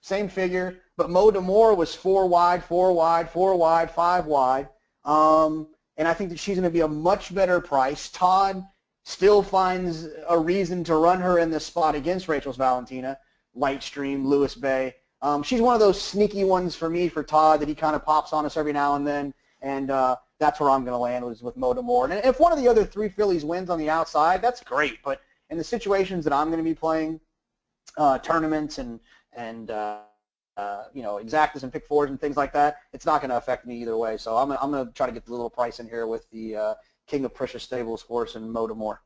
same figure, but Mo D'Amour was 4 wide, 4 wide, 4 wide, 5 wide, and I think that she's going to be a much better price. Todd still finds a reason to run her in this spot against Rachel's Valentina, Lightstream, Lewis Bay. She's one of those sneaky ones for me, for Todd, that he kind of pops on us every now and then, and that's where I'm going to land, was with Mo D'Amour. And if one of the other 3 fillies wins on the outside, that's great, but in the situations that I'm going to be playing, tournaments and you know, exactas and pick 4s and things like that, it's not going to affect me either way. So I'm going to try to get the little price in here with the King of Prussia Stables horse and Mo D'Amour.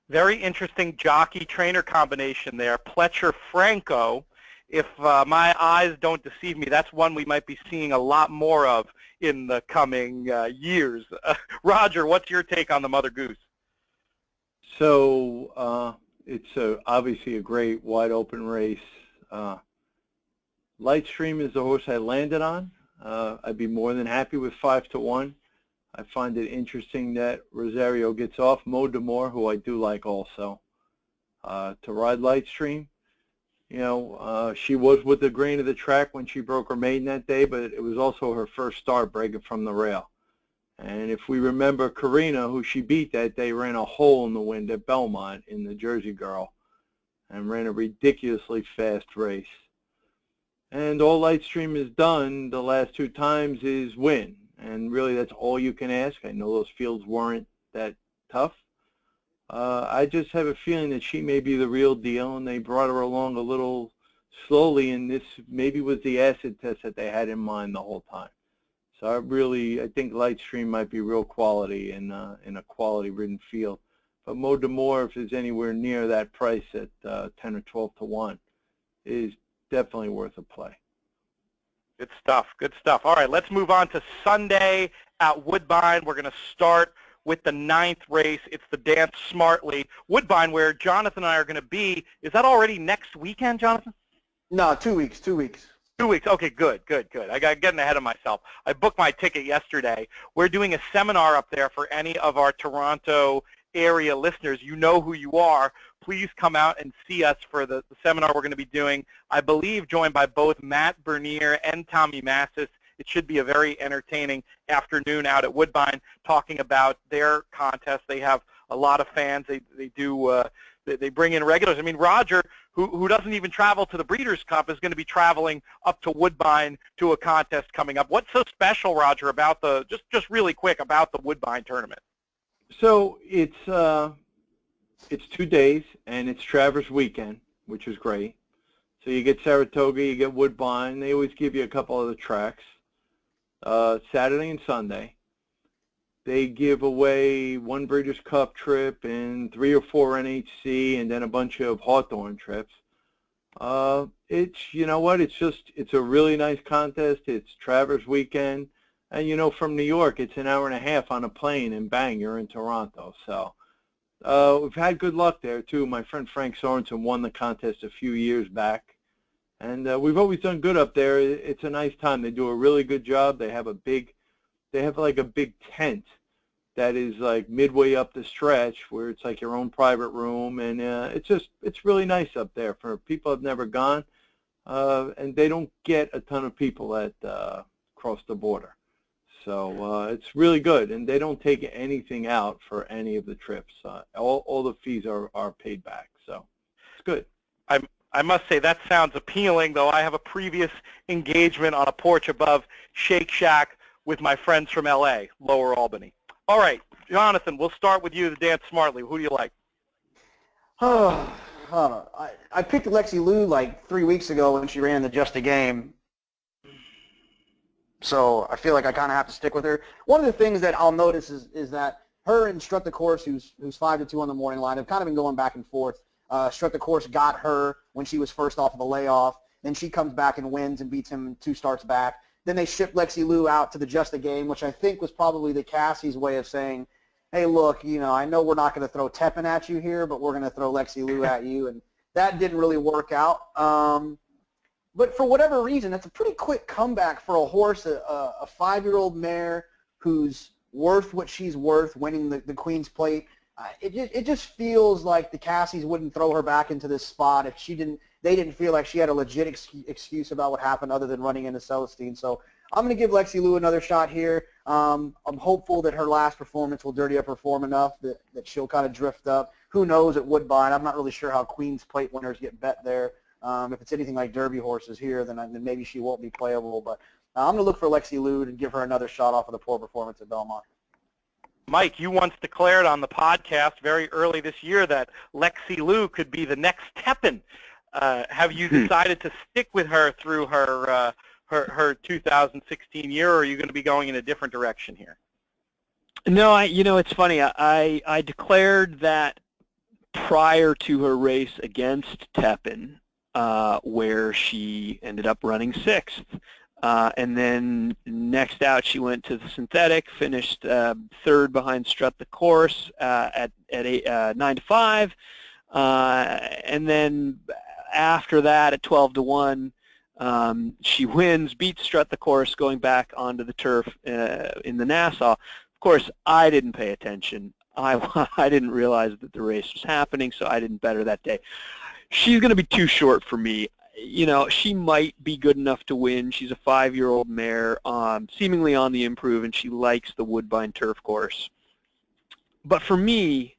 Very interesting jockey-trainer combination there. Pletcher Franco, if my eyes don't deceive me, that's one we might be seeing a lot more of in the coming years. Roger, what's your take on the Mother Goose? So it's obviously a great wide open race. Lightstream is the horse I landed on. I'd be more than happy with 5-1. I find it interesting that Rosario gets off Mo D'Amour, who I do like also, to ride Lightstream. You know, she was with the grain of the track when she broke her maiden that day, but it was also her first start breaking from the rail. And if we remember, Karina, who she beat that day, ran a hole in the wind at Belmont in the Jersey Girl and ran a ridiculously fast race. And all Lightstream has done the last 2 times is win. And really, that's all you can ask. I know those fields weren't that tough. I just have a feeling that she may be the real deal, and they brought her along a little slowly, and this maybe was the acid test that they had in mind the whole time. So I think Lightstream might be real quality in a quality-ridden field. But Mo D'Amour, if it's anywhere near that price at 10 or 12-1, is definitely worth a play. Good stuff. Good stuff. All right, let's move on to Sunday at Woodbine. We're going to start with the 9th race. It's the Dance Smartly. Woodbine, where Jonathan and I are going to be. Is that already next weekend, Jonathan? No, 2 weeks. 2 weeks. 2 weeks. Okay, good. I got getting ahead of myself. I booked my ticket yesterday. We're doing a seminar up there for any of our Toronto area listeners. You know who you are. Please come out and see us for the seminar we're going to be doing. I believe joined by both Matt Bernier and Tommy Massis. It should be a very entertaining afternoon out at Woodbine talking about their contest. They have a lot of fans. They bring in regulars. I mean, Roger, who doesn't even travel to the Breeders' Cup, is going to be traveling up to Woodbine to a contest coming up. What's so special, Roger, about just really quick about the Woodbine tournament? So it's 2 days, and it's Travers weekend, which is great. So you get Saratoga, you get Woodbine. They always give you a couple of the tracks, Saturday and Sunday. They give away 1 Breeders' Cup trip and 3 or 4 NHC, and then a bunch of Hawthorne trips. You know what? It's a really nice contest. It's Travers weekend. And, you know, from New York, it's an hour and a half on a plane, and bang, you're in Toronto. So we've had good luck there, too. My friend Frank Sorensen won the contest a few years back. And we've always done good up there. It's a nice time. They do a really good job. They have like a big tent that is like midway up the stretch where it's like your own private room. And it's really nice up there for people who have never gone. And they don't get a ton of people that cross the border. So it's really good, and they don't take anything out for any of the trips. All the fees are paid back, so it's good. I must say that sounds appealing, though I have a previous engagement on a porch above Shake Shack with my friends from L.A., Lower Albany. All right, Jonathan, we'll start with you, the Dance Smartly. Who do you like? Oh, I don't know. I picked Lexi Lou like 3 weeks ago when she ran the Just a Game. So I feel like I kind of have to stick with her. One of the things that I'll notice is that her and Strut the Course, who's 5-2 on the morning line, have kind of been going back and forth. Strut the Course got her when she was first off of a layoff. Then she comes back and wins and beats him 2 starts back. Then they shipped Lexi Lou out to the Just a Game, which I think was probably the Cassie's way of saying, hey, look, you know, I know we're not going to throw Tepin at you here, but we're going to throw Lexi Lou at you. And that didn't really work out. But for whatever reason, that's a pretty quick comeback for a horse, a 5-year-old mare who's worth what she's worth, winning the Queen's Plate. It just feels like the Cassies wouldn't throw her back into this spot if they didn't feel like she had a legit excuse about what happened other than running into Celestine. So I'm going to give Lexi Lou another shot here. I'm hopeful that her last performance will dirty up her form enough that she'll kind of drift up. Who knows at Woodbine? I'm not really sure how Queen's Plate winners get bet there. If it's anything like Derby horses here, then maybe she won't be playable. But I'm going to look for Lexi Lou and give her another shot off of the poor performance at Belmont. Mike, you once declared on the podcast very early this year that Lexi Lou could be the next Tepin. Have you decided to stick with her through her 2016 year, or are you going to be going in a different direction here? No, it's funny. I declared that prior to her race against Tepin, where she ended up running 6th. And then next out, she went to the synthetic, finished 3rd behind Strut the Course at 9-5. And then after that, at 12-1, she wins, beats Strut the Course, going back onto the turf in the Nassau. Of course, I didn't pay attention. I didn't realize that the race was happening, so I didn't bet her that day. She's going to be too short for me. You know, she might be good enough to win. She's a 5-year-old mare, seemingly on the improve, and she likes the Woodbine turf course. But for me,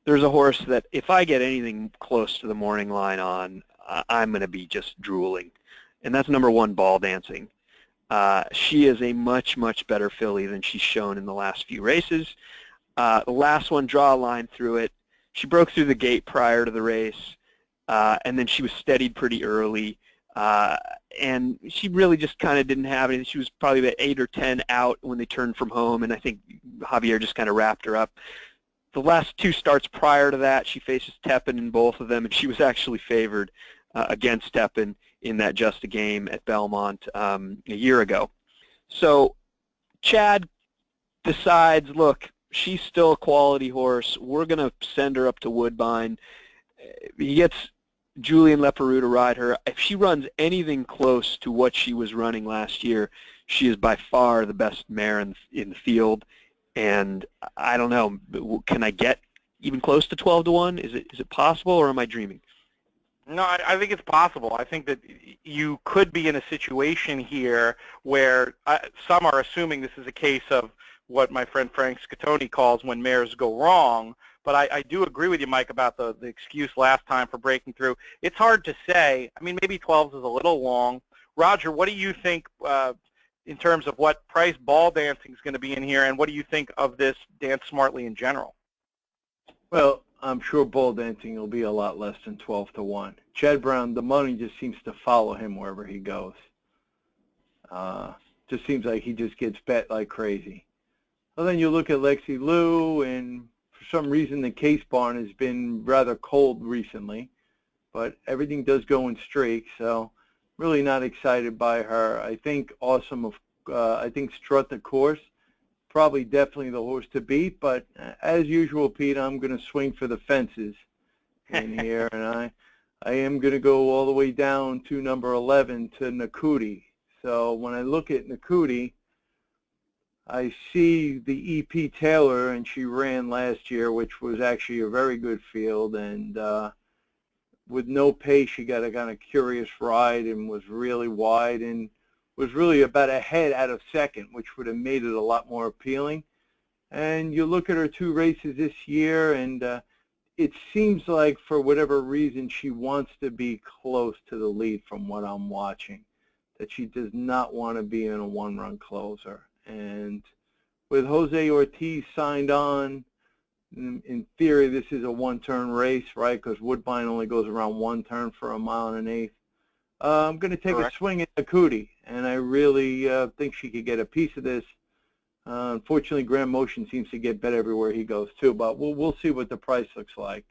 there's a horse that if I get anything close to the morning line on, I'm going to be just drooling, and that's number 1, Ball Dancing. She is a much, much better filly than she's shown in the last few races. The last one, draw a line through it. She broke through the gate prior to the race, and then she was steadied pretty early, and she really just kind of didn't have anything. She was probably about 8 or 10 out when they turned from home, and I think Javier just kind of wrapped her up. The last 2 starts prior to that, she faces Tepin in both of them, and she was actually favored. against Steppen in that Just a Game at Belmont a year ago. So Chad decides, look, she's still a quality horse. We're going to send her up to Woodbine. He gets Julien Leparoux to ride her. If she runs anything close to what she was running last year, she is by far the best mare in the field. And I don't know, can I get even close to 12-1? Is it possible, or am I dreaming? No, I think it's possible. I think that you could be in a situation here where some are assuming this is a case of what my friend Frank Scottoni calls when mares go wrong. But I do agree with you, Mike, about the excuse last time for breaking through. It's hard to say. I mean, maybe 12 is a little long. Roger, what do you think in terms of what price ball dancing is going to be in here, and what do you think of this Dance Smartly in general? Well, I'm sure ball dancing will be a lot less than 12-1. Chad Brown, the money just seems to follow him wherever he goes. Just seems like he just gets bet like crazy. Well, then you look at Lexi Lou, and for some reason the Case Barn has been rather cold recently, but everything does go in streaks, so really not excited by her. I think I think Strut the Course, probably definitely the horse to beat, but as usual, Pete, I'm going to swing for the fences in here, and I am going to go all the way down to number 11 to Nakuti. So when I look at Nakuti, I see the E.P. Taylor, and she ran last year, which was actually a very good field, and with no pace, she got a kind of curious ride and was really wide and was really about a head out of second, which would have made it a lot more appealing. And you look at her 2 races this year, and it seems like for whatever reason she wants to be close to the lead from what I'm watching, that she does not want to be in a one-run closer. And with Jose Ortiz signed on, in theory this is a one-turn race, right, because Woodbine only goes around 1 turn for 1 1/8. I'm going to take a swing at Nakuti, and I really think she could get a piece of this. Unfortunately, Grand Motion seems to get bet everywhere he goes, too, but we'll see what the price looks like.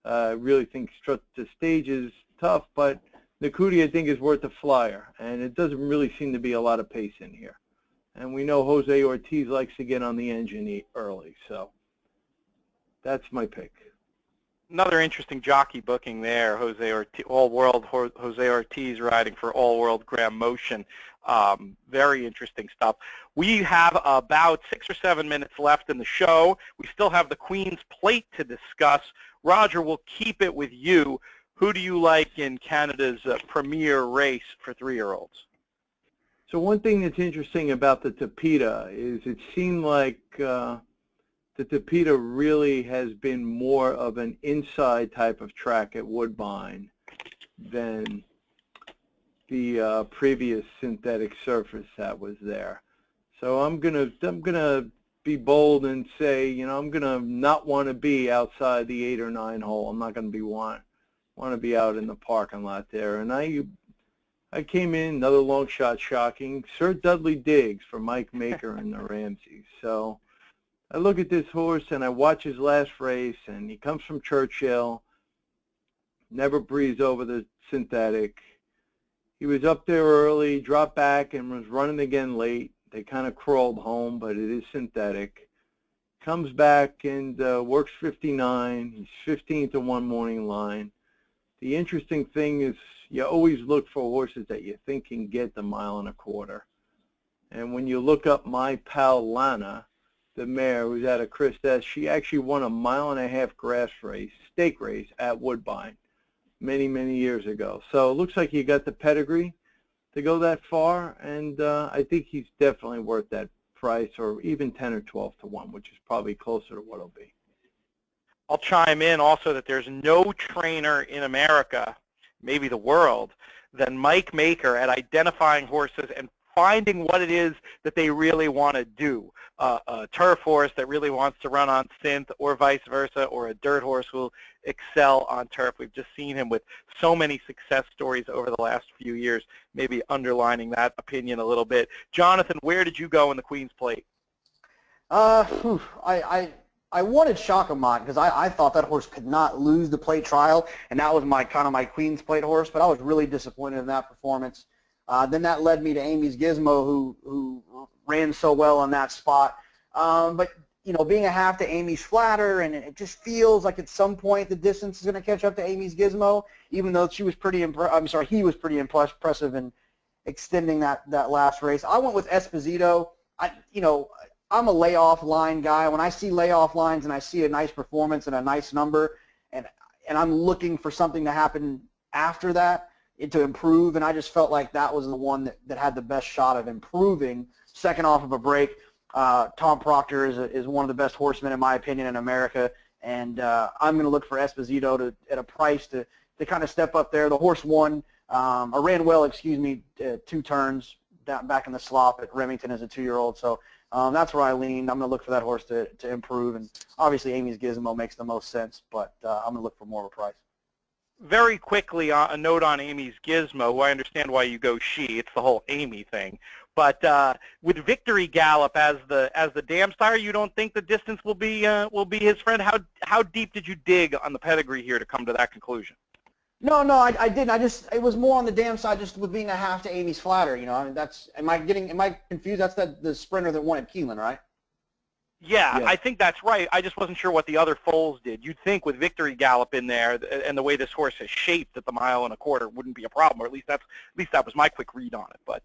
I really think Strut the Stage is tough, but Nakuti, I think, is worth a flyer, and it doesn't really seem to be a lot of pace in here. And we know Jose Ortiz likes to get on the engine early, so that's my pick. Another interesting jockey booking there, Jose Ortiz, all-world Jose Ortiz riding for all-world Grand Motion. Very interesting stuff. We have about 6 or 7 minutes left in the show. We still have the Queen's Plate to discuss. Roger, we'll keep it with you. Who do you like in Canada's premier race for 3-year-olds? So one thing that's interesting about the Tapeta is it seemed like the Tapeta really has been more of an inside type of track at Woodbine than the previous synthetic surface that was there. So I'm gonna be bold and say, you know, I'm gonna not want to be outside the 8 or 9 hole. I'm not gonna be want to be out in the parking lot there. And I came in, another long shot, shocking, Sir Dudley Diggs for Mike Maker and the Ramseys. So I look at this horse and I watch his last race, and he comes from Churchill, never breezed over the synthetic. He was up there early, dropped back, and was running again late. They kind of crawled home, but it is synthetic. Comes back and works 59. He's 15th to 1 morning line. The interesting thing is you always look for horses that you think can get the 1.25 miles. And when you look up my pal Lana, the mare who's out of Chris S., she actually won a 1.5 mile grass race, stake race at Woodbine many, many years ago. So it looks like you got the pedigree to go that far, and I think he's definitely worth that price, or even 10 or 12 to 1, which is probably closer to what it'll be. I'll chime in also that there's no trainer in America, maybe the world, than Mike Maker at identifying horses and finding what it is that they really want to do. A turf horse that really wants to run on synth, or vice versa, or a dirt horse who will excel on turf. We've just seen him with so many success stories over the last few years, maybe underlining that opinion a little bit. Jonathan, where did you go in the Queen's Plate? I I wanted Shakamat because I thought that horse could not lose the plate trial, and that was my Queen's Plate horse. But I was really disappointed in that performance. Then that led me to Amy's Gizmo, who ran so well on that spot. But being a half to Amy's Flatter, and it just feels like at some point the distance is going to catch up to Amy's Gizmo, even though he was pretty impressive in extending that last race. I went with Esposito. I'm a layoff line guy. When I see layoff lines and I see a nice performance and a nice number, and I'm looking for something to happen after that to improve, and I just felt like that was the one that had the best shot of improving. Second off of a break, Tom Proctor is one of the best horsemen in my opinion in America, and I'm going to look for Esposito at a price to kind of step up there. The horse won, or ran well, 2 turns back in the slop at Remington as a 2-year-old. So that's where I lean. I'm going to look for that horse to improve, and obviously Amy's Gizmo makes the most sense, but I'm going to look for more of a price. Very quickly, a note on Amy's Gizmo, who I understand why you go she. It's the whole Amy thing. But with Victory Gallop as the dam sire, you don't think the distance will be his friend? How deep did you dig on the pedigree here to come to that conclusion? No, I didn't. It was more on the dam side, just with being a half to Amy's Flatter. I mean, am I confused? That's the sprinter that won at Keeneland, right? Yeah, I think that's right. I just wasn't sure what the other foals did. You'd think with Victory Gallop in there and the way this horse is shaped at the 1 1/4 wouldn't be a problem, or at least that was my quick read on it. But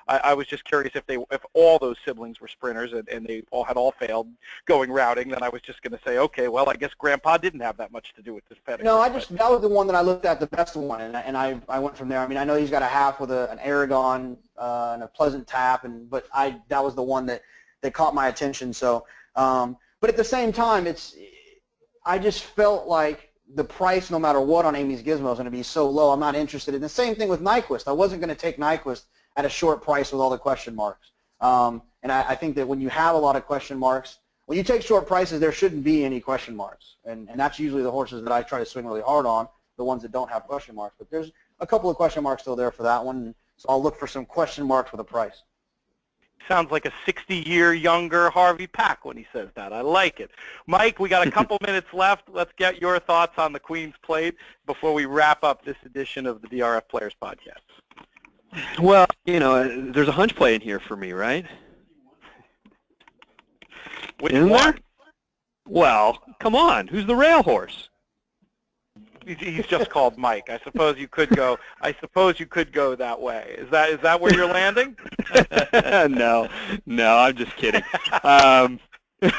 I was just curious if all those siblings were sprinters and they all failed going routing. Then I was just going to say, okay, well, I guess Grandpa didn't have that much to do with this pedigree. No, that was the one that I looked at, the best one, and I went from there. I mean, I know he's got a half with an Aragon and a Pleasant Tap, but that was the one that caught my attention. So, but at the same time, I just felt like the price, no matter what, on Amy's Gizmo is going to be so low. I'm not interested in the same thing with Nyquist. I wasn't going to take Nyquist at a short price with all the question marks. And I think that when you have a lot of question marks, when you take short prices, there shouldn't be any question marks. And that's usually the horses that I try to swing really hard on, the ones that don't have question marks. But there's a couple of question marks still there for that one, so I'll look for some question marks with a price. Sounds like a 60-year younger Harvey Pack when he says that. I like it. Mike, we got a couple minutes left. Let's get your thoughts on the Queen's Plate before we wrap up this edition of the DRF Players Podcast. Well, there's a hunch play in here for me, right? Which Isn't one? there? Well, come on. Who's the rail horse? He's just called Mike. I suppose you could go that way. Is that where you're landing? No, I'm just kidding. But if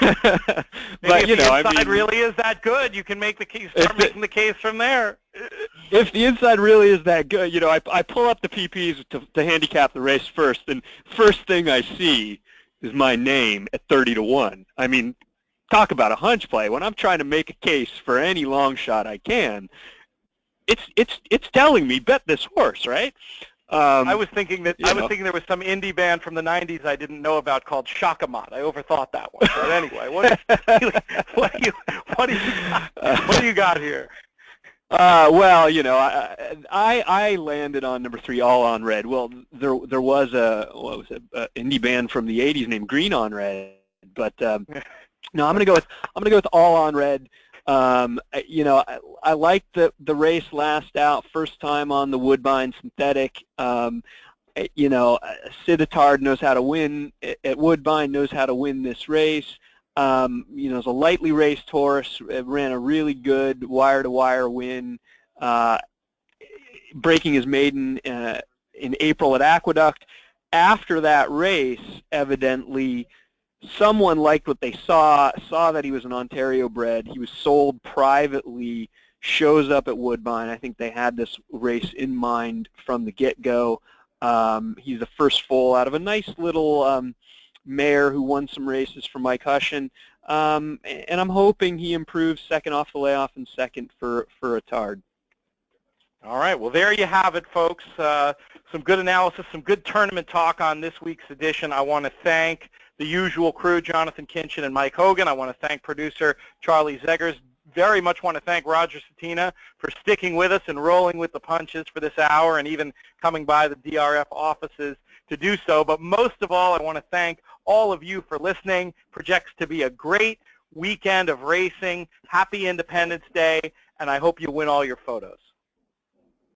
the inside really is that good, you can make the case. Start making the case from there. If the inside really is that good, I pull up the PPs to handicap the race first, and first thing I see is my name at 30-1. I mean, talk about a hunch play. When I'm trying to make a case for any long shot I can, it's telling me bet this horse, right? I was thinking there was some indie band from the '90s I didn't know about called Shakamat. I overthought that one. But anyway, what do you got here? Well, I landed on number 3, All on Red. Well, there was a indie band from the '80s named Green on Red, but no, I'm gonna go with All on Red. I liked the race last out, first time on the Woodbine synthetic. Cititard knows how to win at Woodbine, knows how to win this race. It's a lightly raced horse. It ran a really good wire-to-wire win, breaking his maiden in April at Aqueduct. After that race, evidently, someone liked what they saw that he was an Ontario bred. He was sold privately, shows up at Woodbine. I think they had this race in mind from the get-go. He's the first foal out of a nice little mare who won some races for Mike Hogan. And I'm hoping he improves second off the layoff and second for a Tard. All right, well, there you have it, folks. Some good analysis, some good tournament talk on this week's edition. I want to thank the usual crew, Jonathon, Kinchen, and Mike Hogan. I want to thank producer Charlie Zeggers. Very much want to thank Roger Cettina for sticking with us and rolling with the punches for this hour and even coming by the DRF offices to do so. But most of all, I want to thank all of you for listening. Projects to be a great weekend of racing. Happy Independence Day, and I hope you win all your photos.